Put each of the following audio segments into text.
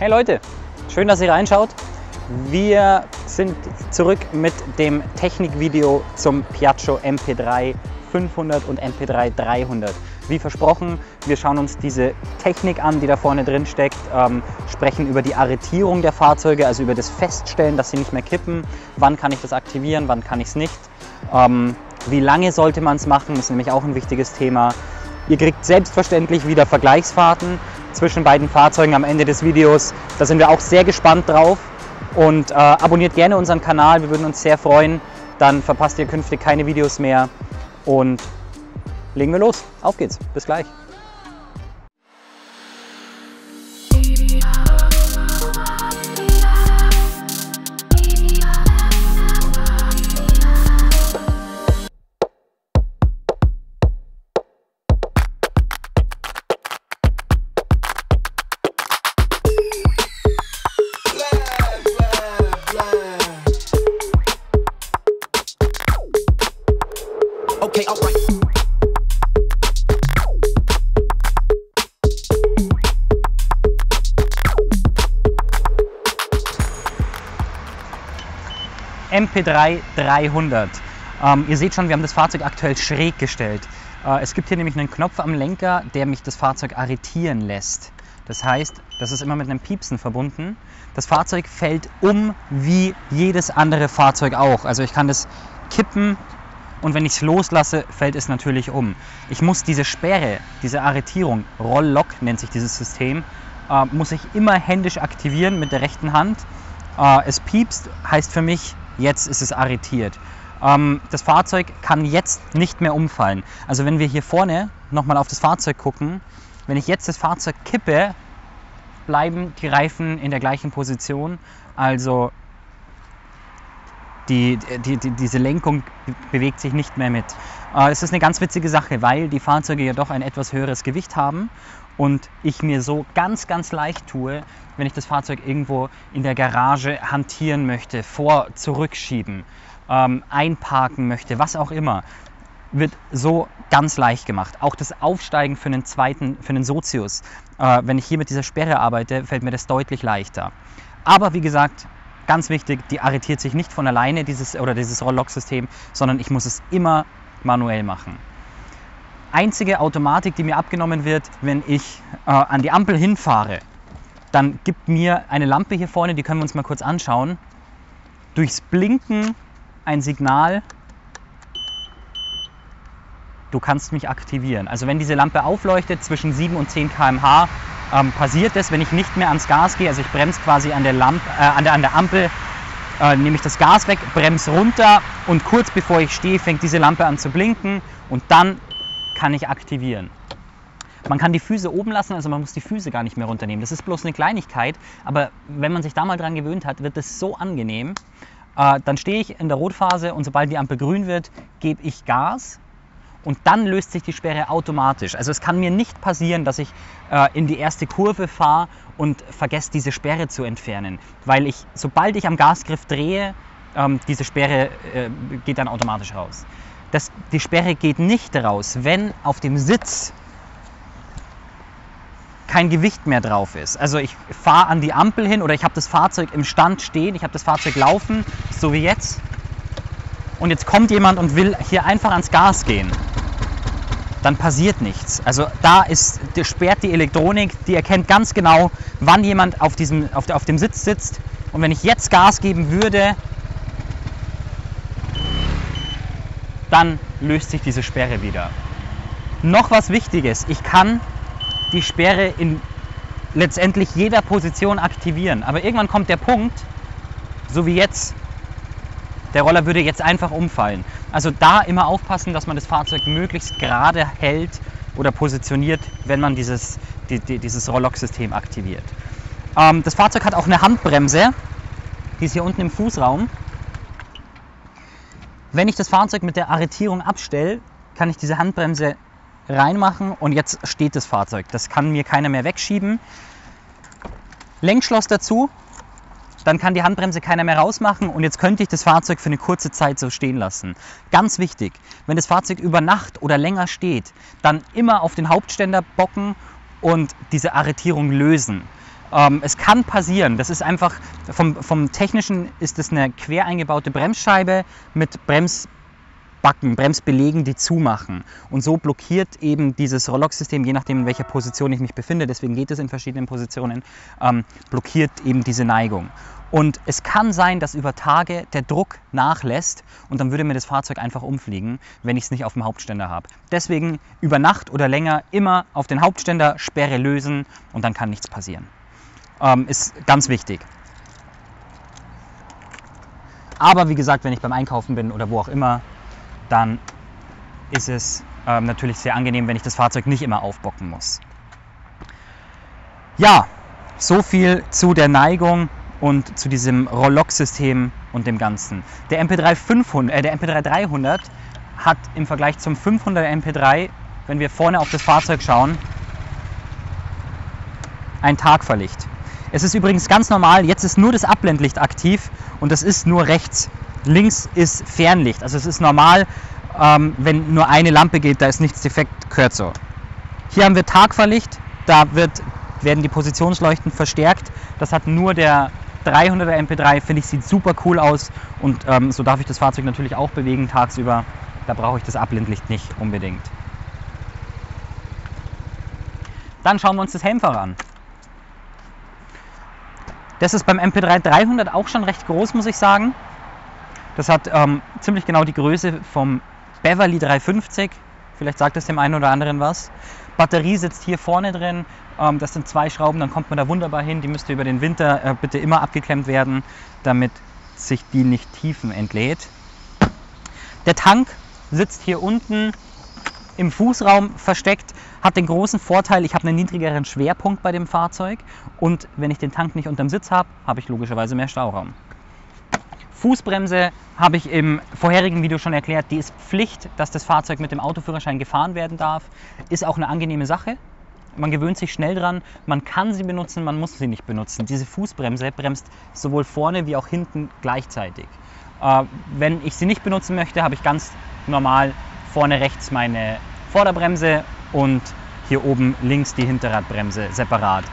Hey Leute, schön, dass ihr reinschaut. Wir sind zurück mit dem Technikvideo zum Piaggio MP3 500 und MP3 300. Wie versprochen, wir schauen uns diese Technik an, die da vorne drin steckt, sprechen über die Arretierung der Fahrzeuge, also über das Feststellen, dass sie nicht mehr kippen. Wann kann ich das aktivieren, wann kann ich es nicht? Wie lange sollte man es machen, ist nämlich auch ein wichtiges Thema. Ihr kriegt selbstverständlich wieder Vergleichsfahrten zwischen beiden Fahrzeugen am Ende des Videos. Da sind wir auch sehr gespannt drauf. Und abonniert gerne unseren Kanal, wir würden uns sehr freuen. Dann verpasst ihr künftig keine Videos mehr. Und legen wir los. Auf geht's. Bis gleich. Okay, alright. MP3 300. Ihr seht schon, wir haben das Fahrzeug aktuell schräg gestellt. Es gibt hier nämlich einen Knopf am Lenker, der mich das Fahrzeug arretieren lässt. Das heißt, das ist immer mit einem Piepsen verbunden. Das Fahrzeug fällt um wie jedes andere Fahrzeug auch. Also ich kann das kippen. Und wenn ich es loslasse, fällt es natürlich um. Ich muss diese Sperre, diese Arretierung, Roll-Lock nennt sich dieses System, muss ich immer händisch aktivieren mit der rechten Hand. Es piepst, heißt für mich, jetzt ist es arretiert. Das Fahrzeug kann jetzt nicht mehr umfallen. Also wenn wir hier vorne nochmal auf das Fahrzeug gucken, wenn ich jetzt das Fahrzeug kippe, bleiben die Reifen in der gleichen Position. Also diese Lenkung bewegt sich nicht mehr mit. Es ist eine ganz witzige Sache, weil die Fahrzeuge ja doch ein etwas höheres Gewicht haben und ich mir so ganz leicht tue, wenn ich das Fahrzeug irgendwo in der Garage hantieren möchte, zurückschieben, einparken möchte, was auch immer, wird so ganz leicht gemacht. Auch das Aufsteigen für einen Sozius, wenn ich hier mit dieser Sperre arbeite, fällt mir das deutlich leichter. Aber wie gesagt, ganz wichtig, die arretiert sich nicht von alleine, dieses Roll-Lock-System, sondern ich muss es immer manuell machen. Einzige Automatik, die mir abgenommen wird, wenn ich an die Ampel hinfahre, dann gibt mir eine Lampe hier vorne, die können wir uns mal kurz anschauen, durchs Blinken ein Signal, du kannst mich aktivieren. Also wenn diese Lampe aufleuchtet zwischen 7 und 10 km/h, passiert es, wenn ich nicht mehr ans Gas gehe, also ich bremse quasi an der Ampel, nehme ich das Gas weg, bremse runter und kurz bevor ich stehe, fängt diese Lampe an zu blinken und dann kann ich aktivieren. Man kann die Füße oben lassen, also man muss die Füße gar nicht mehr runternehmen. Das ist bloß eine Kleinigkeit, aber wenn man sich da mal dran gewöhnt hat, wird das so angenehm. Dann stehe ich in der Rotphase und sobald die Ampel grün wird, gebe ich Gas. Und dann löst sich die Sperre automatisch. Also es kann mir nicht passieren, dass ich in die erste Kurve fahre und vergesse, diese Sperre zu entfernen. Weil sobald ich am Gasgriff drehe, diese Sperre geht dann automatisch raus. Die Sperre geht nicht raus, wenn auf dem Sitz kein Gewicht mehr drauf ist. Also ich fahre an die Ampel hin oder ich habe das Fahrzeug im Stand stehen, ich habe das Fahrzeug laufen, so wie jetzt. Und jetzt kommt jemand und will hier einfach ans Gas gehen. Dann passiert nichts. Also sperrt die Elektronik, die erkennt ganz genau, wann jemand auf dem Sitz sitzt. Und wenn ich jetzt Gas geben würde, dann löst sich diese Sperre wieder. Noch was Wichtiges, ich kann die Sperre in letztendlich jeder Position aktivieren. Aber irgendwann kommt der Punkt, so wie jetzt, der Roller würde jetzt einfach umfallen. Also da immer aufpassen, dass man das Fahrzeug möglichst gerade hält oder positioniert, wenn man dieses Roll-Lock-System aktiviert. Das Fahrzeug hat auch eine Handbremse, die ist hier unten im Fußraum. Wenn ich das Fahrzeug mit der Arretierung abstelle, kann ich diese Handbremse reinmachen und jetzt steht das Fahrzeug. Das kann mir keiner mehr wegschieben. Lenkschloss dazu. Dann kann die Handbremse keiner mehr rausmachen und jetzt könnte ich das Fahrzeug für eine kurze Zeit so stehen lassen. Ganz wichtig, wenn das Fahrzeug über Nacht oder länger steht, dann immer auf den Hauptständer bocken und diese Arretierung lösen. Es kann passieren, das ist einfach, vom Technischen ist es eine quer eingebaute Bremsscheibe mit Bremsbacken, Bremsbelägen, die zumachen. Und so blockiert eben dieses Rollock-System, je nachdem in welcher Position ich mich befinde, deswegen geht es in verschiedenen Positionen, blockiert eben diese Neigung. Und es kann sein, dass über Tage der Druck nachlässt und dann würde mir das Fahrzeug einfach umfliegen, wenn ich es nicht auf dem Hauptständer habe. Deswegen über Nacht oder länger immer auf den Hauptständer, Sperre lösen und dann kann nichts passieren. Ist ganz wichtig. Aber wie gesagt, wenn ich beim Einkaufen bin oder wo auch immer, dann ist es natürlich sehr angenehm, wenn ich das Fahrzeug nicht immer aufbocken muss. Ja, so viel zu der Neigung und zu diesem Rollock-System und dem Ganzen. Der MP3 300 hat im Vergleich zum 500er MP3, wenn wir vorne auf das Fahrzeug schauen, ein Tagfahrlicht. Es ist übrigens ganz normal, jetzt ist nur das Abblendlicht aktiv und das ist nur rechts. Links ist Fernlicht, also es ist normal, wenn nur eine Lampe geht, da ist nichts defekt, gehört so. Hier haben wir Tagfahrlicht, da werden die Positionsleuchten verstärkt. Das hat nur der 300er MP3, finde ich, sieht super cool aus und so darf ich das Fahrzeug natürlich auch bewegen tagsüber. Da brauche ich das Abblendlicht nicht unbedingt. Dann schauen wir uns das Helmfach an. Das ist beim MP3 300 auch schon recht groß, muss ich sagen. Das hat ziemlich genau die Größe vom Beverly 350. Vielleicht sagt es dem einen oder anderen was. Batterie sitzt hier vorne drin. Das sind 2 Schrauben, dann kommt man da wunderbar hin. Die müsste über den Winter bitte immer abgeklemmt werden, damit sich die nicht tiefen entlädt. Der Tank sitzt hier unten im Fußraum versteckt, hat den großen Vorteil, ich habe einen niedrigeren Schwerpunkt bei dem Fahrzeug und wenn ich den Tank nicht unterm Sitz habe, habe ich logischerweise mehr Stauraum. Fußbremse habe ich im vorherigen Video schon erklärt, die ist Pflicht, dass das Fahrzeug mit dem Autoführerschein gefahren werden darf. Ist auch eine angenehme Sache. Man gewöhnt sich schnell dran, man kann sie benutzen, man muss sie nicht benutzen. Diese Fußbremse bremst sowohl vorne wie auch hinten gleichzeitig. Wenn ich sie nicht benutzen möchte, habe ich ganz normal vorne rechts meine Vorderbremse und hier oben links die Hinterradbremse separat.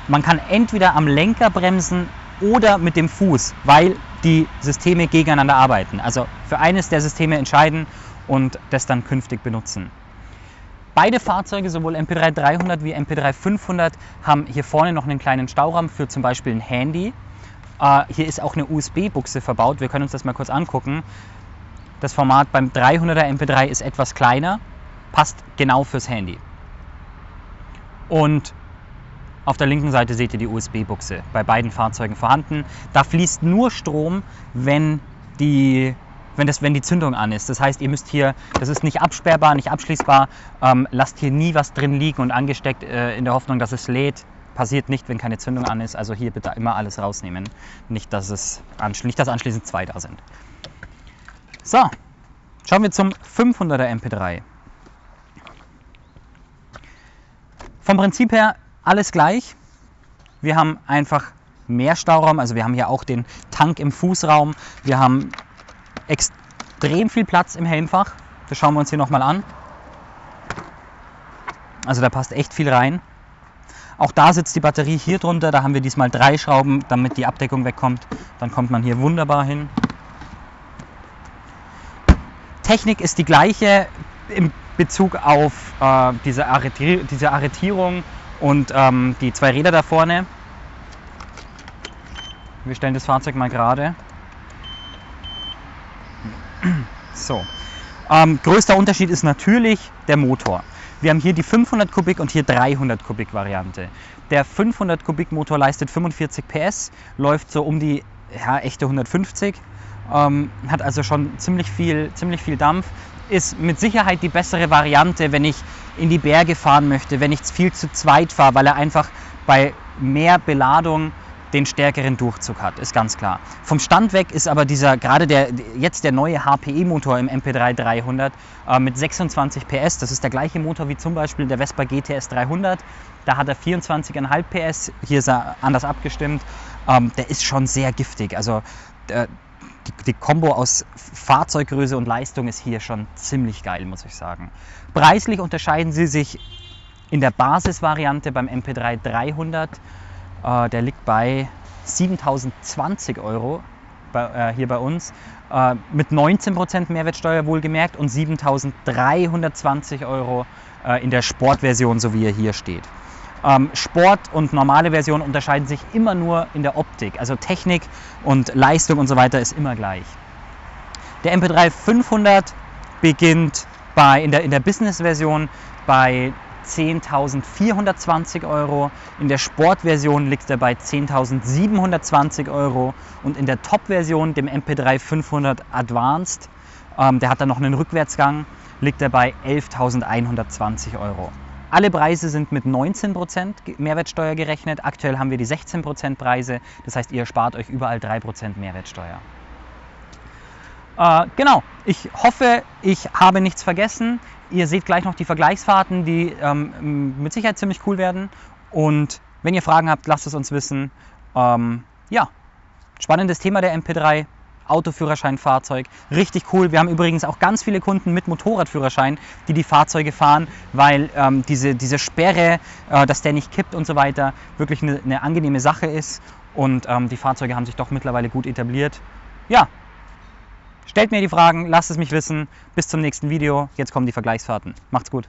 Man kann entweder am Lenker bremsen oder mit dem Fuß, weil die Systeme gegeneinander arbeiten. Also für eines der Systeme entscheiden und das dann künftig benutzen. Beide Fahrzeuge, sowohl MP3 300 wie MP3 500, haben hier vorne noch einen kleinen Stauraum für zum Beispiel ein Handy. Hier ist auch eine USB-Buchse verbaut. Wir können uns das mal kurz angucken. Das Format beim 300er MP3 ist etwas kleiner, passt genau fürs Handy. Und auf der linken Seite seht ihr die USB-Buchse, bei beiden Fahrzeugen vorhanden. Da fließt nur Strom, wenn die Zündung an ist. Das heißt, ihr müsst hier, das ist nicht absperrbar, nicht abschließbar, lasst hier nie was drin liegen und angesteckt in der Hoffnung, dass es lädt. Passiert nicht, wenn keine Zündung an ist. Also hier bitte immer alles rausnehmen. Nicht, dass anschließend 2 da sind. So, schauen wir zum 500er MP3. Vom Prinzip her alles gleich. Wir haben einfach mehr Stauraum, also wir haben hier auch den Tank im Fußraum. Wir haben extrem viel Platz im Helmfach. Das schauen wir uns hier nochmal an. Also da passt echt viel rein. Auch da sitzt die Batterie hier drunter. Da haben wir diesmal 3 Schrauben, damit die Abdeckung wegkommt. Dann kommt man hier wunderbar hin. Technik ist die gleiche in Bezug auf diese Arretierung und die 2 Räder da vorne. Wir stellen das Fahrzeug mal gerade. So. Größter Unterschied ist natürlich der Motor. Wir haben hier die 500 Kubik und hier 300 Kubik Variante. Der 500 Kubik Motor leistet 45 PS, läuft so um die echte 150, hat also schon ziemlich viel Dampf. Ist mit Sicherheit die bessere Variante, wenn ich in die Berge fahren möchte, wenn ich viel zu zweit fahre, weil er einfach bei mehr Beladung den stärkeren Durchzug hat, ist ganz klar. Vom Stand weg ist aber jetzt der neue HPE-Motor im MP3 300 mit 26 PS, das ist der gleiche Motor wie zum Beispiel der Vespa GTS 300, da hat er 24,5 PS, hier ist er anders abgestimmt, der ist schon sehr giftig, also die Kombo aus Fahrzeuggröße und Leistung ist hier schon ziemlich geil, muss ich sagen. Preislich unterscheiden sie sich in der Basisvariante beim MP3 300 Der liegt bei 7.020 Euro hier bei uns, mit 19% Mehrwertsteuer wohlgemerkt und 7.320 Euro in der Sportversion, so wie er hier steht. Sport und normale Version unterscheiden sich immer nur in der Optik, also Technik und Leistung und so weiter ist immer gleich. Der MP3 500 beginnt in der Business-Version bei 10.420 Euro, in der Sportversion liegt er bei 10.720 Euro und in der Top-Version, dem MP3 500 Advanced, der hat dann noch einen Rückwärtsgang, liegt er bei 11.120 Euro. Alle Preise sind mit 19% Mehrwertsteuer gerechnet. Aktuell haben wir die 16% Preise. Das heißt, ihr spart euch überall 3% Mehrwertsteuer. Genau, ich hoffe, ich habe nichts vergessen. Ihr seht gleich noch die Vergleichsfahrten, die mit Sicherheit ziemlich cool werden. Und wenn ihr Fragen habt, lasst es uns wissen. Ja, spannendes Thema der MP3. Autoführerschein, Fahrzeug, richtig cool. Wir haben übrigens auch ganz viele Kunden mit Motorradführerschein, die Fahrzeuge fahren, weil diese Sperre, dass der nicht kippt und so weiter, wirklich eine angenehme Sache ist und die Fahrzeuge haben sich doch mittlerweile gut etabliert. Ja, stellt mir die Fragen, lasst es mich wissen. Bis zum nächsten Video. Jetzt kommen die Vergleichsfahrten. Macht's gut.